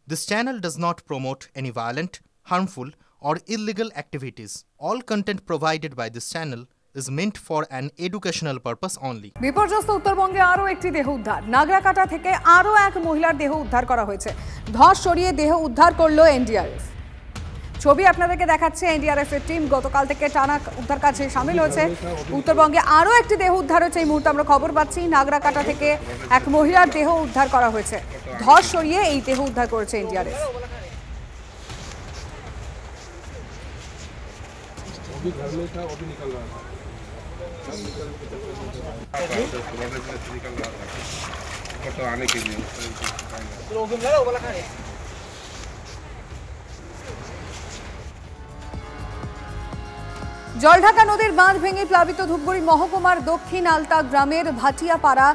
This channel does not promote any violent, harmful, or illegal activities. All content provided by this channel is meant for an educational purpose only. বিপর্যস্ত উত্তরবঙ্গে আরও একটি দেহ উদ্ধার। নাগরাকাটা থেকে আরও এক মহিলার দেহ উদ্ধার করা হয়েছে। ধস সরিয়ে দেহ উদ্ধার করলো এনডিআরএফ। ছবি আপনাদেরকে দেখাচ্ছে এনডিআরএফ এর টিম গতকাল থেকে টানা উদ্ধার কাজে শামিল হয়েছে। উত্তরবঙ্গে আরও একটি দেহ উদ্ধার হয়েছে, এই মুহূর্তে আমরা খবর পাচ্ছি। নাগরাকাটা থেকে এক মহিলার দেহ উদ্ধার করা হয়েছে। ধস সরিয়ে এই দেহ উদ্ধার করেছে এনডিআরএফ। জলঢাকা নদীর বাঁধ ভেঙে প্লাবিত ধূপগুড়ি মহকুমার দক্ষিণ আলতা গ্রামের ভাটিয়াপাড়া,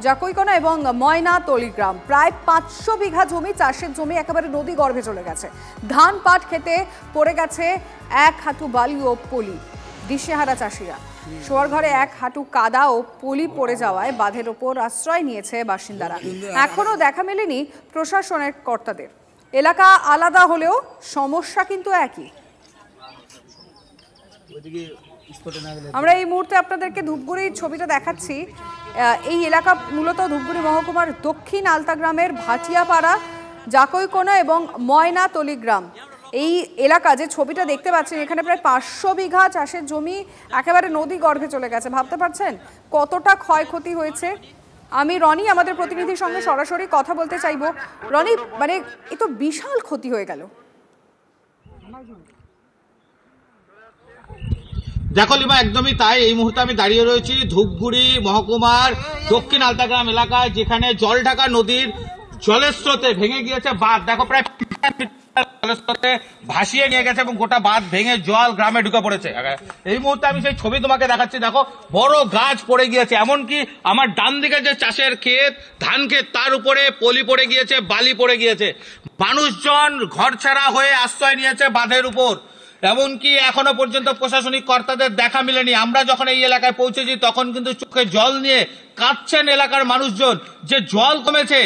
জাকইকোনা এবং ময়নাতলি গ্রাম। প্রায় 500 বিঘা জমি, চাষের জমি একেবারে নদী গর্ভে চলে গেছে। ধান পাট খেতে পড়ে গেছে এক হাঁটু বালি ও পলি। দিশেহারা চাষিরা। শোয়ার ঘরে এক হাঁটু কাদা ও পলি পড়ে যাওয়ায় বাঁধের ওপর আশ্রয় নিয়েছে বাসিন্দারা। এখনও দেখা মেলেনি প্রশাসনের কর্তাদের। এলাকা আলাদা হলেও সমস্যা কিন্তু একই। আমরা এই মুহূর্তে আপনাদেরকে ধূপগুড়ির ছবিটা দেখাচ্ছি। এই এলাকা মূলত ধূপগুড়ি মহকুমার দক্ষিণ আলতা গ্রামের ভাটিয়াপাড়া, জাকইকোনা এবং ময়নাতলি গ্রাম। এই এলাকা যে ছবিটা দেখতে পাচ্ছেন, এখানে প্রায় 500 বিঘা চাষের জমি একেবারে নদী গর্ভে চলে গেছে। ভাবতে পারছেন কতটা ক্ষয়ক্ষতি হয়েছে? আমি রনি, আমাদের প্রতিনিধির সঙ্গে সরাসরি কথা বলতে চাইবো। রনি, মানে এ তো বিশাল ক্ষতি হয়ে গেল। দেখো লিমা, একদমই তাই। এই মুহূর্তে আমি দাঁড়িয়ে রয়েছি ধূপগুড়ি মহকুমার দক্ষিণ আলতাগ্রাম এলাকায়, যেখানে জলঢাকা নদীর জলের স্রোতে ভেঙে গিয়েছে বাঁধ। দেখো প্রায় জলের স্রোতে ভাসিয়ে নিয়ে গেছে এবং গোটা বাঁধ ভেঙে জল গ্রামে ঢুকে পড়েছে। এই মুহূর্তে আমি সেই ছবি তোমাকে দেখাচ্ছি। দেখো বড় গাছ পড়ে গিয়েছে, এমনকি আমার ডান দিকে যে চাষের ক্ষেত, ধান ক্ষেত, তার উপরে পলি পড়ে গিয়েছে, বালি পড়ে গিয়েছে। মানুষজন ঘরছাড়া হয়ে আশ্রয় নিয়েছে বাঁধের উপর। এমনকি এখনো পর্যন্ত প্রশাসনিক কর্তাদের দেখা মিলেনি। আমরা যখন এই এলাকায় পৌঁছেছি তখন কিন্তু চোখে জল নিয়ে কাঁদছেন এলাকার মানুষজন যে জল কমেছে,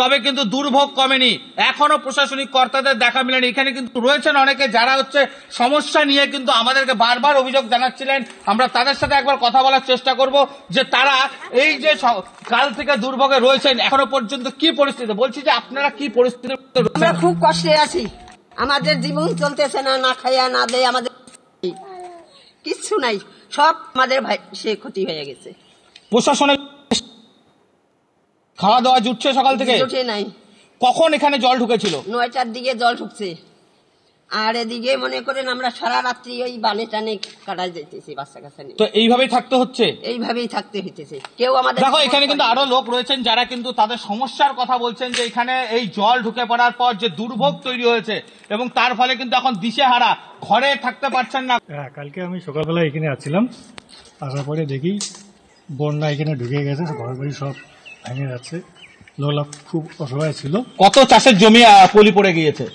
তবে কিন্তু দুর্ভোগ কমেনি। এখনো প্রশাসনিক কর্তাদের দেখা মিলেনি। এখানে কিন্তু রয়েছেন অনেকে যারা সমস্যা নিয়ে কিন্তু আমাদেরকে বারবার অভিযোগ জানাচ্ছিলেন। আমরা তাদের সাথে একবার কথা বলার চেষ্টা করব যে তারা এই যে কাল থেকে দুর্ভোগে রয়েছেন, এখনো পর্যন্ত কি পরিস্থিতি। বলছি যে আপনারা কি পরিস্থিতি? আমরা খুব কষ্টে আছি, আমাদের জীবন চলতেছে না, না খাইয়া না দেয়, আমাদের কিচ্ছু নাই, সব আমাদের ভাই সে ক্ষতি হয়ে গেছে। প্রশাসনের খাওয়া দাওয়া জুটছে সকাল থেকে? জুটে নাই। কখন এখানে জল ঢুকেছিল? 9টার দিকে জল ঢুকছে। আর এদিকে মনে করেন আমরা সারা রাত্রি ওই বালে টানে কাটাই যেতেছি বাচ্চা কাছে নিয়ে। তো এইভাবেই থাকতে হচ্ছে? এইভাবেই থাকতে হইতেছে। কেউ আমাদের দেখো এখানে কিন্তু আরো লোক রয়েছেন যারা কিন্তু তাদের সমস্যার কথা বলছেন, যে এখানে এই জল ঢুকে পড়ার পর যে দুর্ভোগ তৈরি হয়েছে এবং তার ফলে কিন্তু এখন দিশেহারা, ঘরে থাকতে পারছেন না। কালকে আমি সকালবেলা এখানে আসছিলাম, আসার পরে দেখি বন্যা এখানে ঢুকে গেছে, ঘর বাড়ি সব ভেঙে যাচ্ছে। লোকলা খুব অসহায় ছিল। কত চাষের জমি পলি পড়ে গিয়েছে?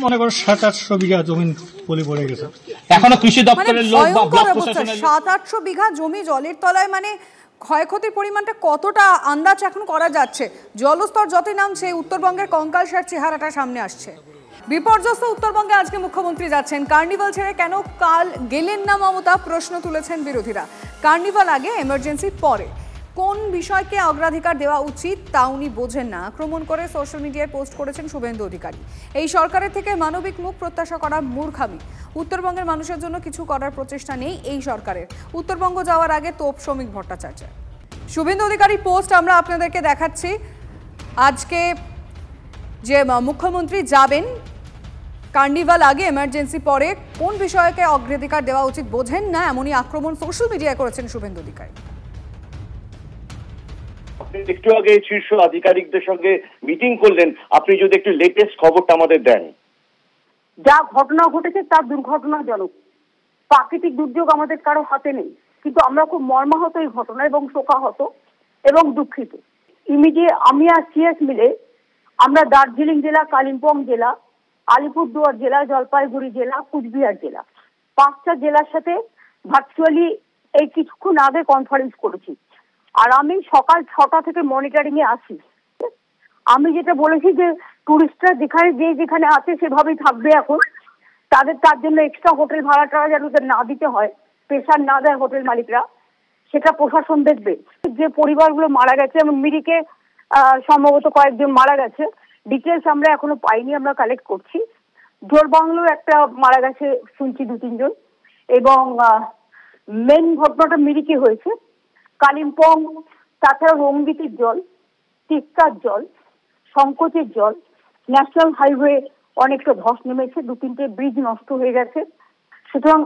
মনে করো 700-800 বিঘা জমি পলি পড়ে গেছে। এখনো কৃষি দপ্তরের লোক বা ব্লক প্রশাসনের 700-800 বিঘা জমি জলের তলায়, মানে ক্ষয়ক্ষতির পরিমাণটা কতটা আন্দাজ এখন করা যাচ্ছে? জলস্তর যতই নামছে উত্তরবঙ্গের কঙ্কালসার চেহারাটা সামনে আসছে। বিপর্যস্ত উত্তরবঙ্গে আজকে মুখ্যমন্ত্রী যাচ্ছেন। কার্নিভাল ছেড়ে কেন কাল গেলেন না মমতা, প্রশ্ন তুলেছেন বিরোধীরা। কার্নিভাল আগে, এমার্জেন্সি পরে, কোন বিষয়কে অগ্রাধিকার দেওয়া উচিত তা উনি বোঝেন না, আক্রমণ করে সোশ্যাল মিডিয়ায় পোস্ট করেছেন শুভেন্দু অধিকারী। এই সরকারের থেকে মানবিক মুখ প্রত্যাশা করা মূর্খামি। উত্তরবঙ্গের মানুষের জন্য কিছু করার প্রচেষ্টা নেই এই সরকারের। উত্তরবঙ্গ যাওয়ার আগে তোপ শ্রমিক ভট্টাচার্য। শুভেন্দু অধিকারী পোস্ট আমরা আপনাদেরকে দেখাচ্ছি। আজকে যে মুখ্যমন্ত্রী যাবেন কার্নিভাল আগে, এমার্জেন্সি পরে, কোন বিষয়কে অগ্রাধিকার দেওয়া উচিত বোঝেন না, এমনই আক্রমণ সোশ্যাল মিডিয়ায় করেছেন শুভেন্দু অধিকারী। একটু আগে শীর্ষ আধিকারিকদের সঙ্গে মিটিং করলেন, আপনি যদি একটু লেটেস্ট খবরটা আমাদের দেন। যা ঘটনা ঘটেছে তা দুর্ঘটনাজনক। প্রাকৃতিক দুর্যোগ আমাদের কারো হাতে নেই, কিন্তু আমরা খুব মর্মাহত এই ঘটনা এবং শোকাহত এবং দুঃখিত। ইমিডিয়েট আমি আর সিএস মিলে আমরা দার্জিলিং জেলা, কালিম্পং জেলা, আলিপুরদুয়ার জেলা, জলপাইগুড়ি জেলা, কুচবিহার জেলা, 5টা জেলার সাথে ভার্চুয়ালি এই কিছুক্ষণ আগে কনফারেন্স করেছি। আর আমি সকাল 6টা থেকে মনিটরিং এ আছি। আমি যেটা বলেছি যে টুরিস্টরা যেখানে আছে সেভাবেই থাকবে এখন। তার জন্য এক্সট্রা হোটেল ভাড়াটা যেন ওদের না দিতে হয়, প্রেশার না দেয় হোটেল মালিকরা, সেটা প্রশাসন দেখবে। যে পরিবারগুলো মারা গেছে, এবং মিরিকে সম্ভবত কয়েকজন মারা গেছে, ডিটেলস আমরা এখনো পাইনি, আমরা কালেক্ট করছি। জোরবাংলো একটা মারা গেছে শুনছি 2-3 জন, এবং মেন ঘটনাটা মিরিকে হয়েছে। কালিম্পং, তাছাড়া রঙ্গিতের জল, তিস্তার জল, সংকোচের জল, ন্যাশনাল হাইওয়ে অনেকটা ধস নেমেছে, 2-3টে ব্রিজ নষ্ট হয়ে গেছে। সুতরাং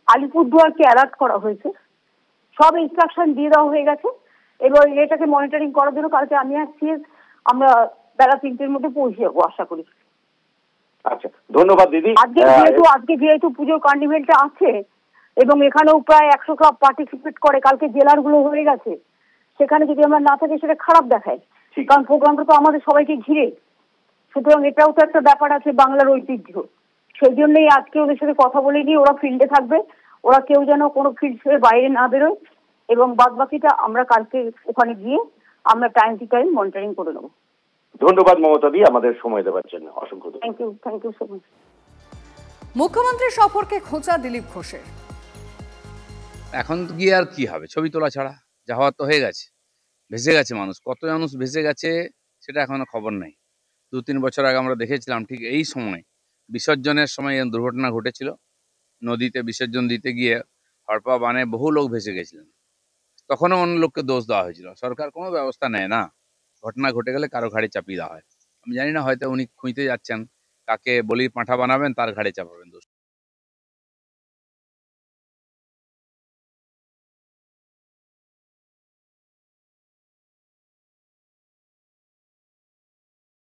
আলিপুরদুয়ারকে অ্যালার্ট করা হয়েছে, সব ইনস্ট্রাকশন দিয়ে দেওয়া হয়ে গেছে, এবং এটাকে মনিটরিং করার জন্য কালকে আমি আসছি, আমরা বেলা 3টের মধ্যে পৌঁছে যাবো আশা করি। আচ্ছা, ধন্যবাদ দিদি। আজকে যেহেতু পুজোর কার্নিভেলটা আছে এবং এখানেও প্রায় 100 ক্লাব পার্টিসিপেট করে, কালকে জেলার গুলো হয়ে গেছে, সেখানে যদি আমরা না থাকি সেটা খারাপ দেখায়, কারণ প্রোগ্রামটা তো আমাদের সবাইকে ঘিরে। সুতরাং এটাও তো একটা ব্যাপার আছে বাংলার ঐতিহ্য। সেই জন্যই আজকে ওদের সাথে কথা বলে নিয়ে ওরা ফিল্ডে থাকবে, ওরা কেউ যেন কোনো ফিল্ডের বাইরে না বেরোয়, এবং বাদ বাকিটা আমরা কালকে ওখানে গিয়ে আমরা টাইম টু টাইম মনিটরিং করে নেবো। ধন্যবাদ মমতা দি আমাদের সময় দেওয়ার জন্য, অসংখ্য থ্যাংক ইউ সো মাচ। মুখ্যমন্ত্রীর সফরকে খোঁচা দিলীপ ঘোষের। এখন গিয়ে আর কি হবে, ছবি তোলা ছাড়া, যা হওয়ার তো হয়ে গেছে, ভেসে গেছে মানুষ, কত মানুষ ভেসে গেছে সেটা এখনো খবর নেই। 2-3 বছর আগে আমরা দেখেছিলাম ঠিক এই সময় বিসর্জনের সময় দুর্ঘটনা ঘটেছিল, নদীতে বিসর্জন দিতে গিয়ে হড়পা বানে বহু লোক ভেসে গেছিলেন, তখনও অন্য লোককে দোষ দেওয়া হয়েছিল। সরকার কোনো ব্যবস্থা নেয় না, ঘটনা ঘটে গেলে কারো ঘাড়ে চাপিয়ে দেওয়া হয়। আমি জানি না, হয়তো উনি খুঁজতে যাচ্ছেন কাকে বলির পাঁঠা বানাবেন, তার ঘাড়ে চাপাবেন।